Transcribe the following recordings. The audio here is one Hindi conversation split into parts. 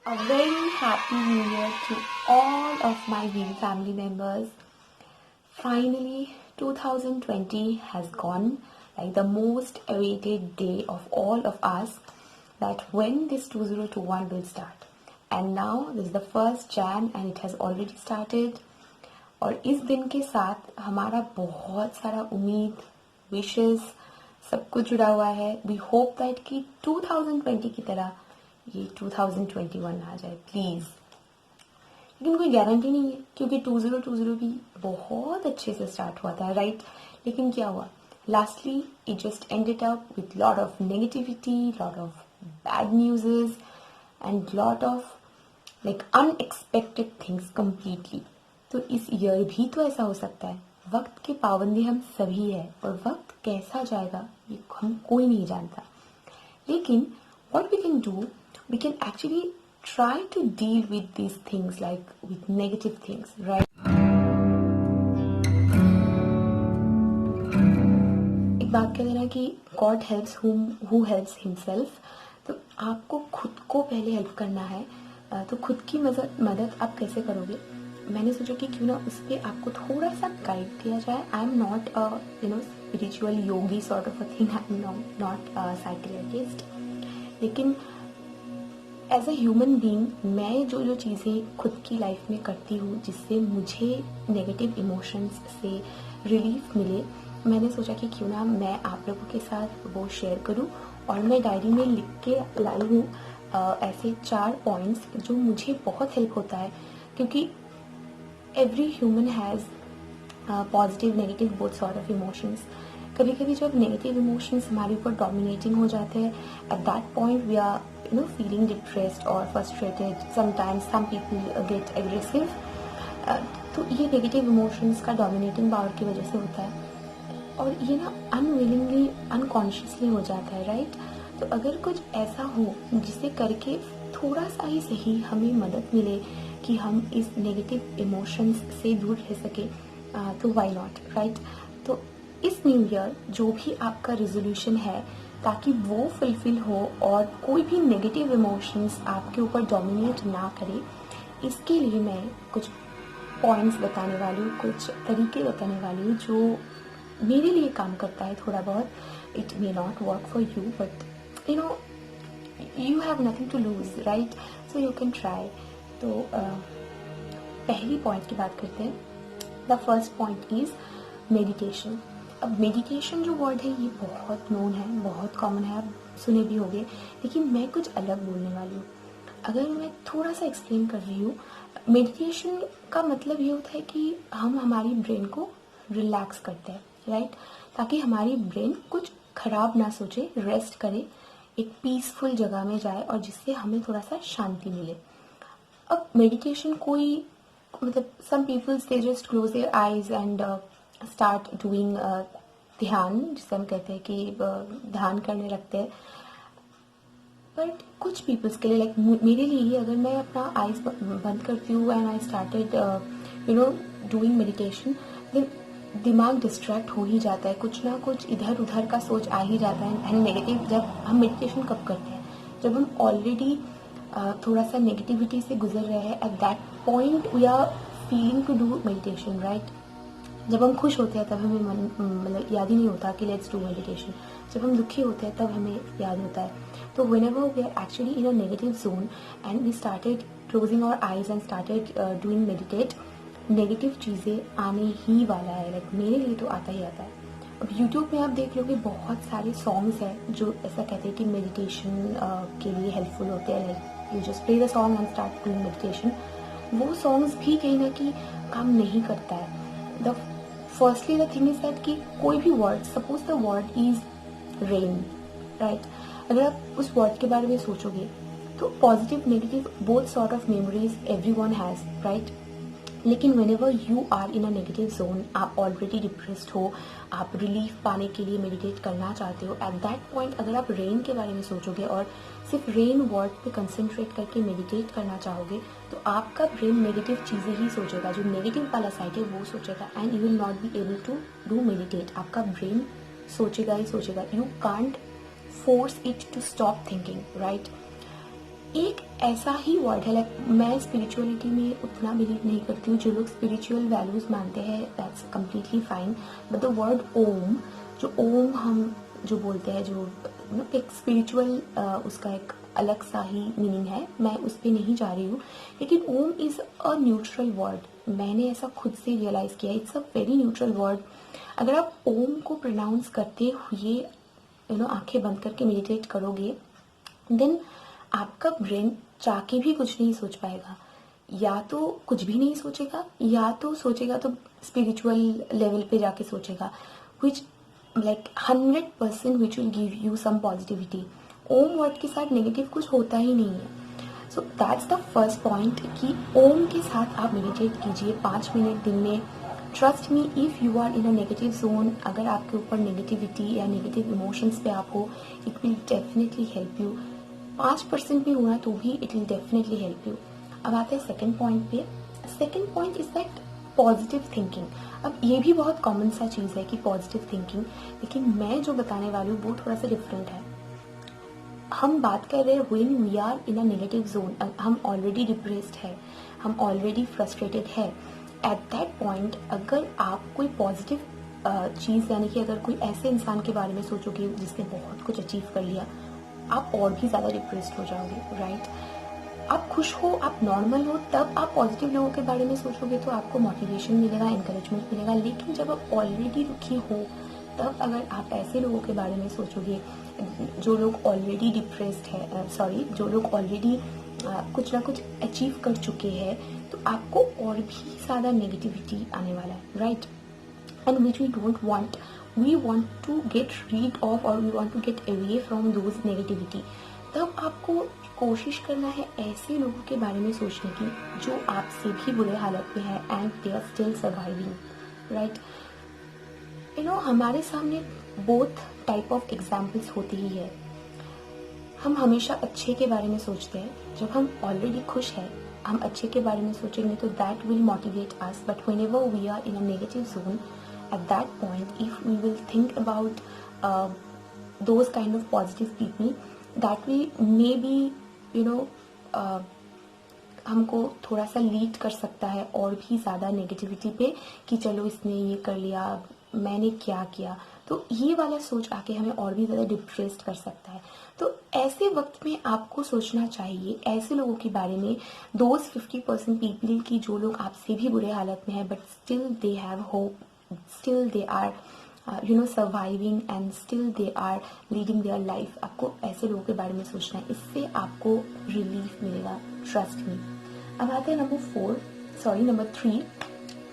A very happy new year to all of my Wheel family members. Finally, 2020 has gone, like the most awaited day of all of us, that when this 2021 will start. And now this is the first Jan and it has already started. और इस दिन के साथ हमारा बहुत सारा उम्मीद, विशेस सब कुछ जुड़ा हुआ है. वी होप दैट कि 2020 की तरह ये 2021 आ जाए प्लीज़. लेकिन कोई गारंटी नहीं है क्योंकि 2020 भी बहुत अच्छे से स्टार्ट हुआ था, राइट? लेकिन क्या हुआ? Lastly it just ended up with lot of negativity, lot of bad news and lot of like unexpected things completely. तो इस ईयर भी तो ऐसा हो सकता है. वक्त के पाबंदी हम सभी है और वक्त कैसा जाएगा ये हम कोई नहीं जानता. लेकिन what we can do, we can actually try to deal with these things, like with negative things, right? एक बात कहते हैं ना कि God helps who helps himself. तो आपको खुद को पहले हेल्प करना है. तो खुद की मदद आप कैसे करोगे? मैंने सोचा कि क्यों ना उस पर आपको थोड़ा सा गाइड दिया जाए. I am not spiritual Yogi sort of a thing. I am not psychiatrist. लेकिन एज अ ह्यूमन बीइंग मैं जो चीज़ें खुद की लाइफ में करती हूँ जिससे मुझे नेगेटिव इमोशंस से रिलीफ मिले, मैंने सोचा कि क्यों ना मैं आप लोगों के साथ वो शेयर करूँ. और मैं डायरी में लिख के लाई हूँ ऐसे 4 पॉइंट्स जो मुझे बहुत हेल्प होता है. क्योंकि every human has positive negative both sort of emotions. कभी कभी जब नेगेटिव इमोशंस हमारे ऊपर डोमिनेटिंग हो जाते हैं, at that point we are feeling depressed or frustrated. Sometimes some people get aggressive. तो ये नेगेटिव इमोशंस का डोमिनेटिंग पावर की वजह से होता है और ये ना अनविलिंगली अनकॉन्शियसली हो जाता है, राइट? तो अगर कुछ ऐसा हो जिसे करके थोड़ा सा ही सही हमें मदद मिले कि हम इस नेगेटिव इमोशंस से दूर रह सके, तो वाई नॉट, राइट? तो इस न्यू ईयर जो भी आपका रेजोल्यूशन है ताकि वो फुलफिल हो और कोई भी नेगेटिव इमोशंस आपके ऊपर डोमिनेट ना करे, इसके लिए मैं कुछ पॉइंट्स बताने वाली हूँ, कुछ तरीके बताने वाली हूँ जो मेरे लिए काम करता है थोड़ा बहुत. It may not work for you but you have nothing to lose, right? So you can try. तो पहली पॉइंट की बात करते हैं. The first point is meditation. अब मेडिटेशन जो वर्ड है ये बहुत नोन है, बहुत कॉमन है, आप सुने भी होंगे, लेकिन मैं कुछ अलग बोलने वाली हूँ. अगर मैं थोड़ा सा एक्सप्लेन कर रही हूँ, मेडिटेशन का मतलब ये होता है कि हम हमारी ब्रेन को रिलैक्स करते हैं, राइट? ताकि हमारी ब्रेन कुछ खराब ना सोचे, रेस्ट करे, एक पीसफुल जगह में जाए और जिससे हमें थोड़ा सा शांति मिले. अब मेडिटेशन कोई मतलब some peoples they just close their eyes and start doing ध्यान, जिसे हम कहते हैं कि ध्यान करने लगते हैं. बट कुछ पीपल्स के लिए लाइक मेरे लिए ही अगर मैं अपना आइज बंद करती हूँ and I started doing meditation, then दिमाग डिस्ट्रैक्ट हो ही जाता है, कुछ ना कुछ इधर उधर का सोच आ ही जाता है. एंड नेगेटिव जब हम मेडिटेशन कब करते हैं? जब हम ऑलरेडी थोड़ा सा नेगेटिविटी से गुजर रहे हैं. At that point we are feeling to do meditation, right? जब हम खुश होते हैं तब हमें मतलब याद ही नहीं होता कि लेट्स डू मेडिटेशन. जब हम दुखी होते हैं तब हमें याद होता है. तो whenever we are actually in a negative zone and we started closing our eyes and started doing meditate, negative चीज़ें आने ही वाला है. लाइक मेरे लिए तो आता ही आता है. अब यूट्यूब में आप देख लोगे बहुत सारे सॉन्ग्स हैं जो ऐसा कहते हैं कि मेडिटेशन के लिए हेल्पफुल होते हैं. Like you just play the song and start doing meditation. वो सॉन्ग्स भी कहीं ना कहीं काम नहीं करता है. The firstly the thing is that कि कोई भी word, suppose the word is rain, right? अगर आप उस वर्ड के बारे में सोचोगे तो positive negative both sort of memories everyone has, right? लेकिन whenever you are in a negative zone, आप ऑलरेडी डिप्रेस्ड हो, आप रिलीफ पाने के लिए मेडिटेट करना चाहते हो, एट दैट पॉइंट अगर आप रेन के बारे में सोचोगे और सिर्फ रेन वर्ड पे कंसंट्रेट करके मेडिटेट करना चाहोगे तो आपका ब्रेन नेगेटिव चीज़ें ही सोचेगा, जो नेगेटिव वाला साइड है वो सोचेगा and you will not be able to do meditate. आपका ब्रेन सोचेगा ही सोचेगा. You can't force it to stop thinking, right? एक ऐसा ही वर्ड है। लाइक मैं स्पिरिचुअलिटी में उतना बिलीव नहीं करती हूँ। जो लोग स्पिरिचुअल वैल्यूज मानते हैं that's completely fine, but the word Om, जो ओम हम जो बोलते हैं, जो एक स्पिरिचुअल उसका एक अलग सा ही मीनिंग है, मैं उस पर नहीं जा रही हूँ। लेकिन ओम इज़ अ न्यूट्रल वर्ड, मैंने ऐसा खुद से रियलाइज़ किया, it's a very neutral word. अगर आप ओम को प्रोनाउंस करते हुए आंखें बंद करके मेडिटेट करोगे, देन आपका ब्रेन चाह के भी कुछ नहीं सोच पाएगा। या तो कुछ भी नहीं सोचेगा, या तो सोचेगा तो स्पिरिचुअल लेवल पे जाके सोचेगा, which like 100% which will give you some positivity. Om word के साथ नेगेटिव कुछ होता ही नहीं है। So that's the first point कि ओम के साथ आप मेडिटेट कीजिए 5 मिनट दिन में। Trust me, if you are in a negative zone, अगर आपके ऊपर नेगेटिविटी या नेगेटिव इमोशंस पे आप हो, it will definitely help you. 5% भी हुआ तो भी it will definitely help you. अब आते हैं सेकेंड पॉइंट पे। Second point is that positive thinking. अब ये भी बहुत कॉमन सा चीज़ है कि पॉजिटिव थिंकिंग, लेकिन मैं जो बताने वाली हूँ वो थोड़ा सा डिफरेंट है। हम बात कर रहे हैं when we are in a negative zone, हम ऑलरेडी डिप्रेस्ड है, हम ऑलरेडी फ्रस्ट्रेटेड है। एट दैट पॉइंट अगर आप कोई पॉजिटिव चीज़, यानी कि अगर कोई ऐसे इंसान के बारे में सोचोगे जिसने बहुत कुछ अचीव कर लिया, आप और भी ज़्यादा डिप्रेस्ड हो जाओगे, राइट। आप खुश हो, आप नॉर्मल हो, तब आप पॉजिटिव लोगों के बारे में सोचोगे तो आपको मोटिवेशन मिलेगा, इंकरेजमेंट मिलेगा। लेकिन जब आप ऑलरेडी दुखी हो, तब अगर आप ऐसे लोगों के बारे में सोचोगे जो लोग ऑलरेडी डिप्रेस्ड है, जो लोग ऑलरेडी कुछ ना कुछ अचीव कर चुके हैं, तो आपको और भी ज़्यादा नेगेटिविटी आने वाला है, right. And which we don't want, we want to get rid of or we want to get away from those negativity। तब आपको कोशिश करना है ऐसे लोगों के बारे में सोचने की जो आपसे भी बुरे हालत में है and they are still surviving, right. हमारे सामने बोथ टाइप ऑफ एग्जाम्पल्स होती ही है। हम हमेशा अच्छे के बारे में सोचते हैं। जब हम ऑलरेडी खुश हैं, हम अच्छे के बारे में सोचेंगे तो that will motivate us. But whenever we are in a negative zone, at that point if we will think about those kind of positive people, that will maybe हमको थोड़ा सा लीड कर सकता है और भी ज़्यादा नेगेटिविटी पे कि चलो इसने ये कर लिया, मैंने क्या किया, तो ये वाला सोच आके हमें और भी ज़्यादा डिप्रेस्ड कर सकता है। तो ऐसे वक्त में आपको सोचना चाहिए ऐसे लोगों के बारे में, दोज 50% पीपल की जो लोग आपसे भी बुरे हालत में है but still they have hope, still they are surviving and still they are leading their life। आपको ऐसे लोगों के बारे में सोचना है, इससे आपको रिलीफ मिलेगा, ट्रस्ट मी। अब आते हैं नंबर 3।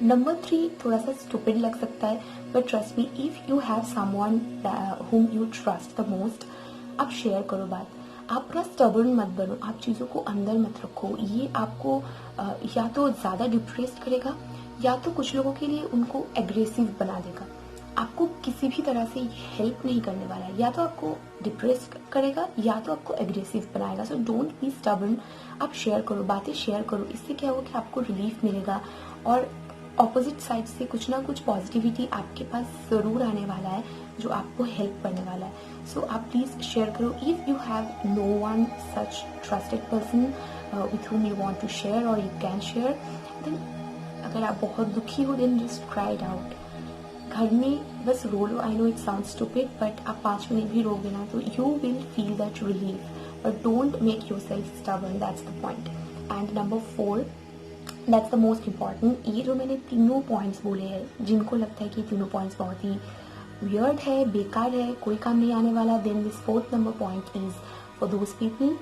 नंबर 3 थोड़ा सा स्टूपिड लग सकता है, but trust me, if you have someone whom you trust the most, आप शेयर करो बात। आप ना स्टबर्न मत बनो, आप चीज़ों को अंदर मत रखो। ये आपको या तो ज़्यादा डिप्रेस्ड करेगा, या तो कुछ लोगों के लिए उनको एग्रेसिव बना देगा। आपको किसी भी तरह से हेल्प नहीं करने वाला है, या तो आपको डिप्रेस करेगा या तो आपको एग्रेसिव बनाएगा। सो डोंट बी स्टबर्न, आप शेयर करो, बातें शेयर करो। इससे क्या होगा कि आपको रिलीफ मिलेगा और ऑपोजिट साइड से कुछ ना कुछ पॉजिटिविटी आपके पास ज़रूर आने वाला है जो आपको हेल्प करने वाला है। सो आप प्लीज़ शेयर करो। If you have no one such trusted person with whom you want to share or you can share, then अगर आप बहुत दुखी हो then just cry it out. घर में बस रो लो। I know it sound stupid, but आप 5 मिनट भी रोगे ना तो you will feel that relief, but don't make yourself stubborn, that's the point. And number 4, that's the most important. ये जो मैंने तीनों पॉइंट्स बोले हैं, जिनको लगता है कि तीनों पॉइंट्स बहुत ही वियर्ड है, बेकार है, कोई काम नहीं आने वाला, then this 4th number point is for those people.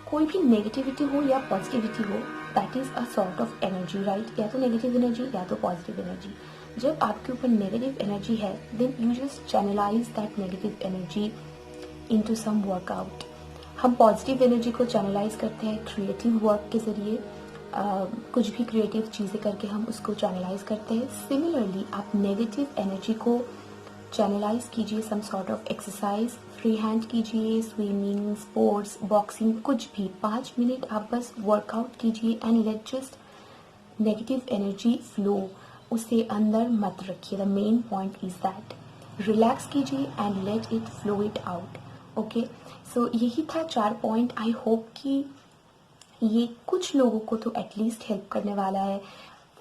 कोई भी नेगेटिविटी हो या पॉजिटिविटी हो, that is a sort of energy, right. या तो नेगेटिव एनर्जी या तो पॉजिटिव एनर्जी। जब आपके ऊपर नेगेटिव एनर्जी है, then you just channelise that negative energy into some workout. हम पॉजिटिव एनर्जी को चैनलाइज करते हैं क्रिएटिव वर्क के जरिए, कुछ भी क्रिएटिव चीज़ें करके हम उसको चैनलाइज करते हैं। सिमिलरली आप नेगेटिव एनर्जी को चैनलाइज कीजिए, some sort of exercise, free hand कीजिए, स्विमिंग, स्पोर्ट्स, बॉक्सिंग, कुछ भी। 5 मिनट आप बस वर्कआउट कीजिए and let just negative energy flow, उसे अंदर मत रखिए। The main point is that relax कीजिए and let it flow it out. Okay, so यही था 4 पॉइंट। आई होप कि ये कुछ लोगों को तो एटलीस्ट हेल्प करने वाला है।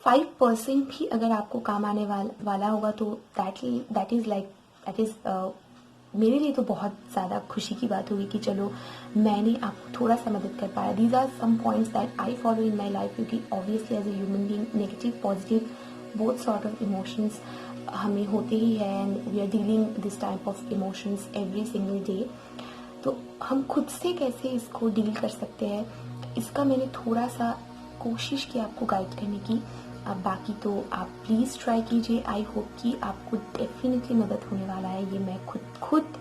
5% भी अगर आपको काम आने वाला होगा तो दैट इज़ मेरे लिए तो बहुत ज़्यादा खुशी की बात होगी कि चलो मैंने आपको थोड़ा सा मदद कर पाया। These are some points that I follow in my life, क्योंकि obviously as a human being negative positive both sort of emotions हमें होते ही है, and we are dealing this type of emotions every single day. तो हम खुद से कैसे इसको डील कर सकते हैं, इसका मैंने थोड़ा सा कोशिश की आपको गाइड करने की। अब बाकी तो आप प्लीज़ ट्राई कीजिए। आई होप कि आपको डेफिनेटली मदद होने वाला है। ये मैं खुद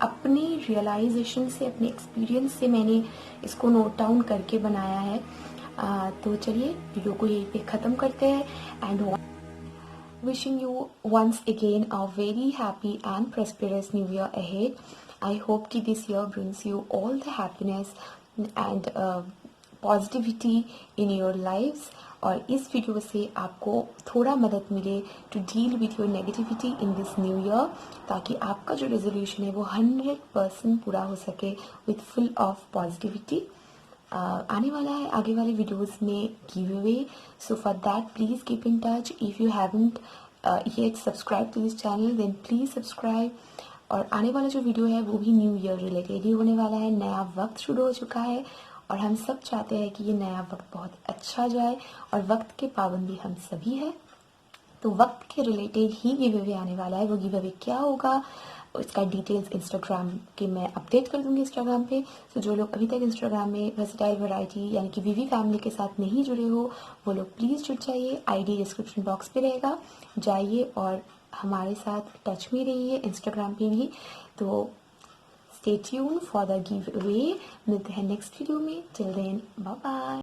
अपने रियलाइजेशन से, अपने एक्सपीरियंस से मैंने इसको नोट डाउन करके बनाया है। तो चलिए वीडियो को यहीं पे ख़त्म करते हैं and wishing you once again a very happy and prosperous new year ahead. I hope that this year brings you all the happiness and positivity in your lives, और इस वीडियो से आपको थोड़ा मदद मिले to deal with your negativity in this new year, ताकि आपका जो रेजोल्यूशन है वो 100% पूरा हो सके विथ फुल ऑफ पॉजिटिविटी। आने वाला है आगे वाले वीडियोस में give away, so for that please keep in touch. If you haven't yet subscribe to this channel then please subscribe. और आने वाला जो वीडियो है वो भी न्यू ईयर रिलेटेड ही होने वाला है। नया वक्त शुरू हो चुका है और हम सब चाहते हैं कि ये नया वक्त बहुत अच्छा जाए, और वक्त के पाबंदी हम सभी है, तो वक्त के रिलेटेड ही गिव अवे आने वाला है। वो गिव अवे क्या होगा इसका डिटेल्स इंस्टाग्राम के मैं अपडेट कर दूंगी इंस्टाग्राम पे। तो जो लोग अभी तक इंस्टाग्राम में वर्सेटाइल वैरायटी यानी कि वीवी फैमिली के साथ नहीं जुड़े हो वो लोग प्लीज़ जुड़ जाइए। आईडी डिस्क्रिप्शन बॉक्स पे रहेगा, जाइए और हमारे साथ टच में रहिए इंस्टाग्राम पे भी। तो stay tune for the give away. मिलते हैं नेक्स्ट वीडियो में। Till then bye bye.